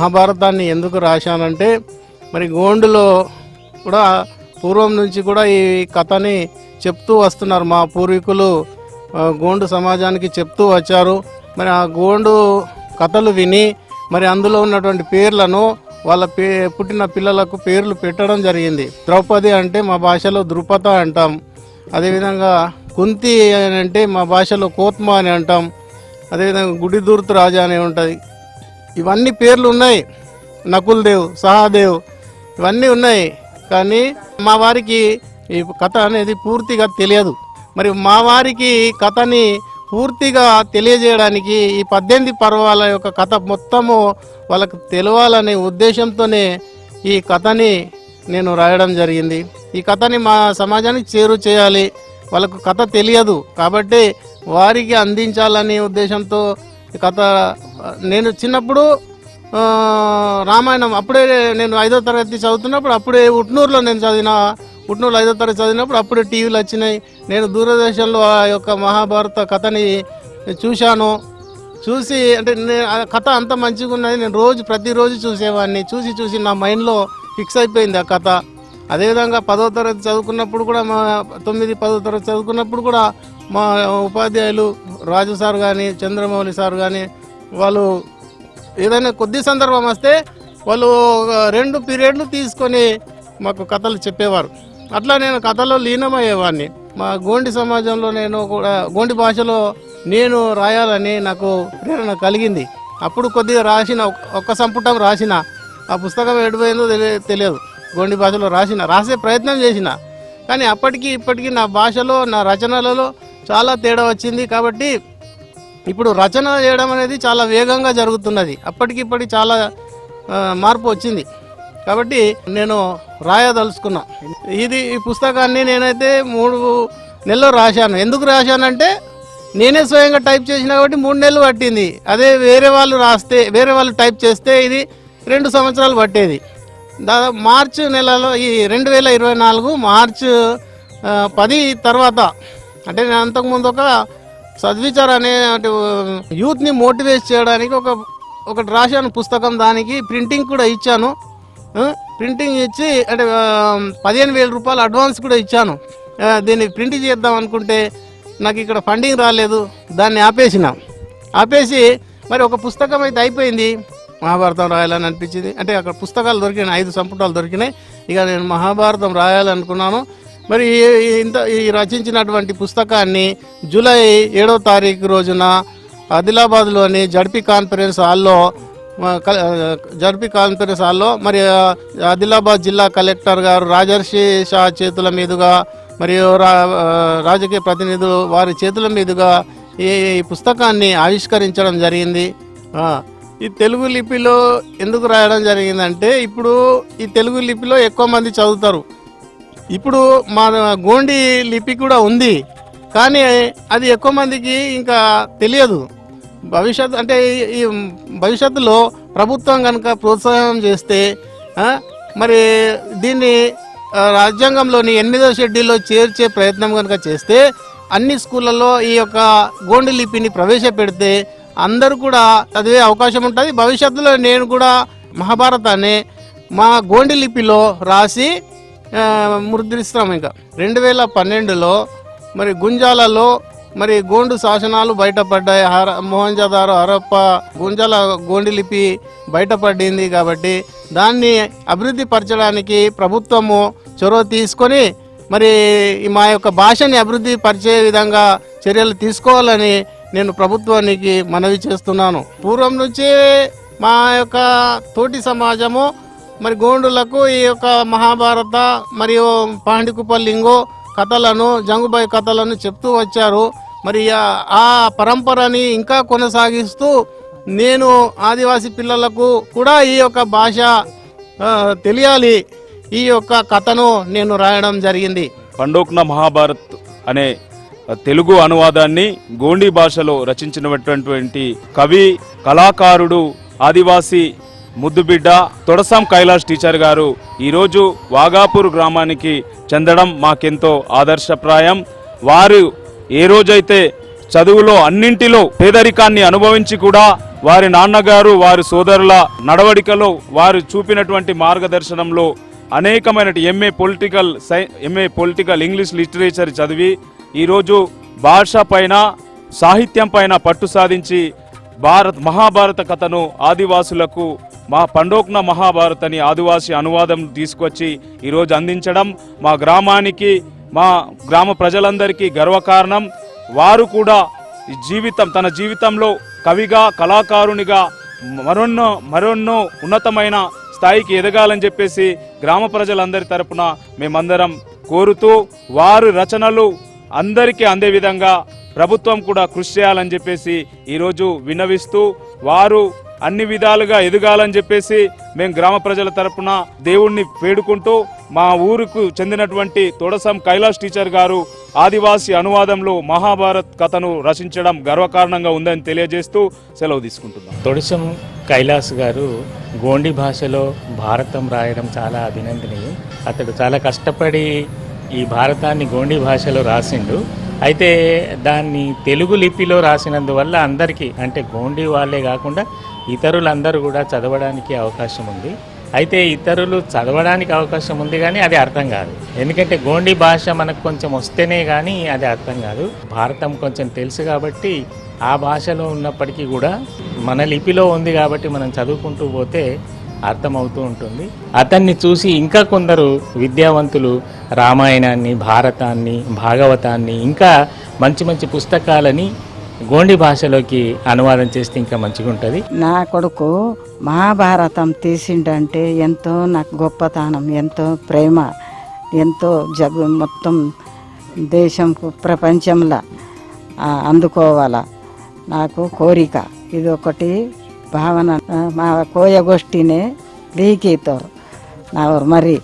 మహాభారతాన్ని ఎందుకు రాశానంటే మరి గోండులో కూడా పూర్వం నుంచి కూడా ఈ కథని చెప్తూ వస్తున్నారు. మా పూర్వీకులు గోండు సమాజానికి చెప్తూ వచ్చారు. మరి ఆ గోండు కథలు విని మరి అందులో ఉన్నటువంటి పేర్లను వాళ్ళ పుట్టిన పిల్లలకు పేర్లు పెట్టడం జరిగింది. ద్రౌపది అంటే మా భాషలో ద్రుపద అంటాం. అదేవిధంగా కుంతి అని అంటే మా భాషలో కోత్మ అని అంటాం. అదేవిధంగా గుడిదూర్తు రాజా అని ఉంటుంది. ఇవన్నీ పేర్లు ఉన్నాయి. నకుల్ దేవ్, సహాదేవ్ ఇవన్నీ ఉన్నాయి. కానీ మా వారికి ఈ కథ అనేది పూర్తిగా తెలియదు. మరి మా వారికి కథని పూర్తిగా తెలియజేయడానికి ఈ 18 పర్వాల యొక్క కథ మొత్తము వాళ్ళకు తెలవాలనే ఉద్దేశంతోనే ఈ కథని నేను రాయడం జరిగింది. ఈ కథని మా సమాజానికి చేరు చేయాలి. వాళ్ళకు కథ తెలియదు కాబట్టి వారికి అందించాలనే ఉద్దేశంతో ఈ కథ. నేను చిన్నప్పుడు రామాయణం అప్పుడే నేను 5వ తరగతి చదువుతున్నప్పుడు అప్పుడే ఉట్నూరులో నేను ఉట్నూరులో 5వ తరగతి చదివినప్పుడు అప్పుడే టీవీలు వచ్చినాయి. నేను దూరదర్శన్లో ఆ యొక్క మహాభారత కథని చూశాను. చూసి అంటే ఆ కథ అంత మంచిగా ఉన్నది. నేను ప్రతిరోజు చూసేవాడిని. చూసి నా మైండ్లో ఫిక్స్ అయిపోయింది ఆ కథ. అదేవిధంగా 10వ తరగతి చదువుకున్నప్పుడు కూడా 9-10వ తరగతి చదువుకున్నప్పుడు కూడా మా ఉపాధ్యాయులు రాజు సార్ కానీ చంద్రమౌళి సార్ కానీ వాళ్ళు ఏదైనా కొద్ది సందర్భం వస్తే వాళ్ళు 2 పీరియడ్లు తీసుకొని మాకు కథలు చెప్పేవారు. అట్లా నేను కథలో లీనమయ్యేవాడిని. మా గోండి సమాజంలో నేను కూడా గోండి భాషలో నేను రాయాలని నాకు ప్రేరణ కలిగింది. అప్పుడు కొద్దిగా ఒక్క సంపుటం రాసిన. ఆ పుస్తకం ఎడిపోయిందో తెలియదు. గోండి భాషలో రాసే ప్రయత్నం చేసిన. కానీ అప్పటికి ఇప్పటికీ నా భాషలో నా రచనలలో చాలా తేడా వచ్చింది. కాబట్టి ఇప్పుడు రచన చేయడం అనేది చాలా వేగంగా జరుగుతున్నది. అప్పటికిప్పటికి చాలా మార్పు వచ్చింది. కాబట్టి నేను రాయదలుచుకున్నా. ఈ పుస్తకాన్ని నేనైతే 3 నెలలు రాశాను. ఎందుకు రాశానంటే నేనే స్వయంగా టైప్ చేసినా కాబట్టి 3 నెలలు పట్టింది. అదే వేరే వాళ్ళు టైప్ చేస్తే ఇది 2 సంవత్సరాలు పట్టేది. దాదాపు మార్చి నెలలో ఈ 2024 మార్చి 10 తర్వాత అంటే నేను అంతకుముందు ఒక సద్విచార్ అనే యూత్ని మోటివేట్ చేయడానికి ఒకటి రాశాను పుస్తకం. దానికి ప్రింటింగ్ కూడా ఇచ్చాను. ప్రింటింగ్ ఇచ్చి అంటే 15,000 రూపాయలు అడ్వాన్స్ కూడా ఇచ్చాను. దీన్ని ప్రింట్ చేద్దాం అనుకుంటే నాకు ఇక్కడ ఫండింగ్ రాలేదు. దాన్ని ఆపేసి మరి ఒక పుస్తకం అయితే అయిపోయింది. మహాభారతం రాయాలని అనిపించింది. అంటే అక్కడ పుస్తకాలు దొరికినాయి, 5 సంపుటాలు దొరికినాయి. ఇక నేను మహాభారతం రాయాలనుకున్నాను. మరి ఈ రచించినటువంటి పుస్తకాన్ని జూలై 7వ తారీఖు రోజున ఆదిలాబాద్లోని జడ్పీ కాన్ఫరెన్స్ హాల్లో మరి ఆదిలాబాద్ జిల్లా కలెక్టర్ గారు రాజర్షి షా చేతుల మీదుగా మరియు రాజకీయ ప్రతినిధులు వారి చేతుల మీదుగా ఈ పుస్తకాన్ని ఆవిష్కరించడం జరిగింది. ఈ తెలుగు లిపిలో ఎందుకు రాయడం జరిగిందంటే ఇప్పుడు ఈ తెలుగు లిపిలో ఎక్కువ మంది చదువుతారు. ఇప్పుడు మా గోండి లిపి కూడా ఉంది, కానీ అది ఎక్కువ మందికి ఇంకా తెలియదు. భవిష్యత్తులో ప్రభుత్వం కనుక ప్రోత్సాహం చేస్తే మరి దీన్ని రాజ్యాంగంలోని 8వ షెడ్యూల్లో చేర్చే ప్రయత్నం కనుక చేస్తే అన్ని స్కూళ్ళల్లో ఈ యొక్క గోండి లిపిని ప్రవేశపెడితే అందరూ కూడా చదివే అవకాశం ఉంటుంది. భవిష్యత్తులో నేను కూడా మహాభారతాన్ని మా గోండి లిపిలో రాసి ముద్రిస్తాం. ఇంకా 2012లో మరి గుంజాలలో మరి గోండు శాసనాలు బయటపడ్డాయి. మొహంజదారో హరప్ప గుంజాల గోండి లిపి బయటపడింది. కాబట్టి దాన్ని అభివృద్ధి పరచడానికి ప్రభుత్వము చొరవ తీసుకొని మరి మా యొక్క భాషని అభివృద్ధి పరిచే విధంగా చర్యలు తీసుకోవాలని నేను ప్రభుత్వానికి మనవి చేస్తున్నాను. పూర్వం నుంచే మా యొక్క తోటి సమాజము మరి గోండులకు ఈ యొక్క మహాభారత మరియు పాండికుపల్లింగో కథలను జంగుబాయి కథలను చెప్తూ వచ్చారు. మరి ఆ పరంపరని ఇంకా కొనసాగిస్తూ నేను ఆదివాసీ పిల్లలకు కూడా ఈ యొక్క భాష తెలియాలి, ఈ యొక్క కథను నేను రాయడం జరిగింది. పండోక్న మహాభారత్ అనే తెలుగు అనువాదాన్ని గోండి భాషలో రచించినటువంటి కవి కళాకారుడు ఆదివాసీ ముద్దుబిడ్డ తొడసాం కైలాష్ టీచర్ గారు ఈరోజు వాగాపూర్ గ్రామానికి చెందడం మాకెంతో ఆదర్శప్రాయం. వారు ఏ రోజైతే చదువులో అన్నింటిలో పేదరికాన్ని అనుభవించి కూడా వారి నాన్నగారు వారి సోదరుల నడవడికలో వారు చూపినటువంటి మార్గదర్శనంలో అనేకమైన ఎంఏ పొలిటికల్ ఇంగ్లీష్ లిటరేచర్ చదివి ఈరోజు భాష పైన సాహిత్యం పైన పట్టు సాధించి మహాభారత కథను ఆదివాసులకు పండోక్న మహాభారత్ అని ఆదివాసి అనువాదం తీసుకొచ్చి ఈరోజు అందించడం మా గ్రామానికి మా గ్రామ ప్రజలందరికీ గర్వకారణం. వారు కూడా తన జీవితంలో కవిగా కళాకారునిగా మరెన్నో ఉన్నతమైన స్థాయికి ఎదగాలని చెప్పేసి గ్రామ ప్రజలందరి తరపున మేమందరం కోరుతూ వారి రచనలు అందరికీ అందే విధంగా ప్రభుత్వం కూడా కృషి చేయాలని చెప్పేసి ఈరోజు విన్నవిస్తూ వారు అన్ని విధాలుగా ఎదగాలని చెప్పేసి మేము గ్రామ ప్రజల తరపున దేవుణ్ణి వేడుకుంటూ మా ఊరుకు చెందినటువంటి తొడసం కైలాష్ టీచర్ గారు ఆదివాసి అనువాదంలో మహాభారత్ కథను రచించడం గర్వకారణంగా ఉందని తెలియజేస్తూ సెలవు తీసుకుంటున్నాం. తొడసం కైలాస్ గారు గోండి భాషలో భారతం రాయడం చాలా అభినందనీయం. అతడు చాలా కష్టపడి ఈ భారతాన్ని గోండి భాషలో రాసిండు. అయితే దాన్ని తెలుగు లిపిలో రాసినందువల్ల అందరికీ, అంటే గోండి వాళ్ళే కాకుండా ఇతరులందరూ కూడా చదవడానికి అవకాశం ఉంది. అయితే ఇతరులు చదవడానికి అవకాశం ఉంది కానీ అది అర్థం కాదు. ఎందుకంటే గోండి భాష మనకు కొంచెం వస్తేనే కానీ అది అర్థం కాదు. భారతం కొంచెం తెలుసు కాబట్టి ఆ భాషలో ఉన్నప్పటికీ కూడా మన లిపిలో ఉంది కాబట్టి మనం చదువుకుంటూ పోతే అర్థమవుతూ ఉంటుంది. అతన్ని చూసి ఇంకా కొందరు విద్యావంతులు రామాయణాన్ని, భారతాన్ని, భాగవతాన్ని, ఇంకా మంచి మంచి పుస్తకాలని గోండి భాషలోకి అనువాదం చేస్తే ఇంకా మంచిగా ఉంటుంది. నా కొడుకు మహాభారతం తీసిండంటే ఎంతో నాకు గొప్పతనం, ఎంతో ప్రేమ, ఎంతో మొత్తం దేశంకు ప్రపంచంలో అందుకోవాలా నాకు కోరిక. ఇది ఒకటి భావన. మా కోయ గోష్ఠినే లీకీతోరు నా మరి